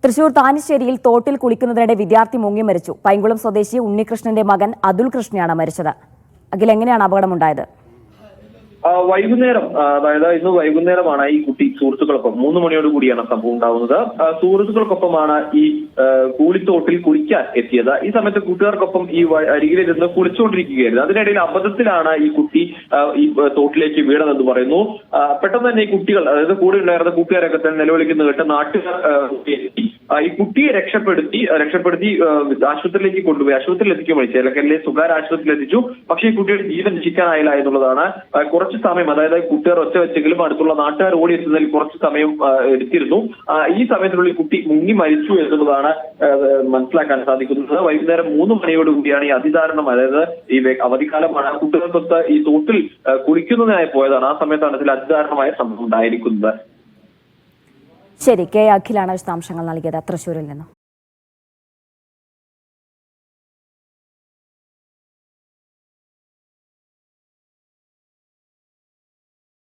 തൃശൂർ താനിശ്ശേരിയിൽ തോട്ടിൽ കുളിക്കുന്നതിനിടെ വിദ്യാർത്ഥി മുങ്ങി മരിച്ചു. പൈങ്കുളം സ്വദേശി ഉണ്ണികൃഷ്ണന്റെ മകൻ അതുൽ കൃഷ്ണയാണ് മരിച്ചത്. അഖിൽ, എങ്ങനെയാണ് അപകടമുണ്ടായത്? വൈകുന്നേരം, അതായത് ഇന്ന് വൈകുന്നേരമാണ് ഈ കുട്ടി സുഹൃത്തുക്കൾക്കൊപ്പം 3 മണിയോട് കൂടിയാണ് സംഭവം ഉണ്ടാവുന്നത്. സുഹൃത്തുക്കൾക്കൊപ്പമാണ് ഈ കൂളിത്തോട്ടിൽ കുളിക്കാൻ എത്തിയത്. ഈ സമയത്ത് കൂട്ടുകാർക്കൊപ്പം ഈ അരികിലിരുന്ന് കുളിച്ചുകൊണ്ടിരിക്കുകയായിരുന്നു. അതിനിടയിൽ അബദ്ധത്തിലാണ് ഈ കുട്ടി ഈ തോട്ടിലേക്ക് വീണതെന്ന് പറയുന്നു. പെട്ടെന്ന് തന്നെ ഈ കുട്ടികൾ, അതായത് കൂടെ ഉണ്ടായിരുന്ന കൂട്ടുകാരൊക്കെ തന്നെ നിലവിളിക്കുന്ന കേട്ട് നാട്ടുകാർ ഈ കുട്ടിയെ രക്ഷപ്പെടുത്തി ആശുപത്രിയിലേക്ക് കൊണ്ടുപോയി. ആശുപത്രിയിൽ എത്തിക്കുമ്പോൾ ചേലക്കരയിലെ സ്വകാര്യ ആശുപത്രിയിൽ എത്തിച്ചു. പക്ഷേ ഈ കുട്ടിയുടെ ജീവൻ രക്ഷിക്കാനായില്ല എന്നുള്ളതാണ്. കുറച്ച് സമയം, അതായത് കൂട്ടുകാർ ഒച്ച വെച്ചെങ്കിലും അടുത്തുള്ള നാട്ടുകാർ ഓടി എത്തുന്നതിൽ കുറച്ച് സമയം എടുത്തിരുന്നു. ഈ സമയത്തിനുള്ളിൽ കുട്ടി മുങ്ങി മരിച്ചു എന്നുള്ളതാണ് മനസ്സിലാക്കാൻ സാധിക്കുന്നത്. വൈകുന്നേരം 3 മണിയോടുകൂടിയാണ് ഈ അതിദാരുണം, അതായത് ഈ അവധിക്കാലമാണ്, കുട്ടികൾക്കൊത്ത് ഈ തോട്ടിൽ കുളിക്കുന്നതിനായി പോയതാണ്. ആ സമയത്താണ് ഇതിൽ അതിദാരുണമായ സംഭവം ഉണ്ടായിരിക്കുന്നത്. ശരി, കെ അഖിലാണ് വിശദാംശങ്ങൾ നൽകിയത് തൃശ്ശൂരിൽ നിന്നും.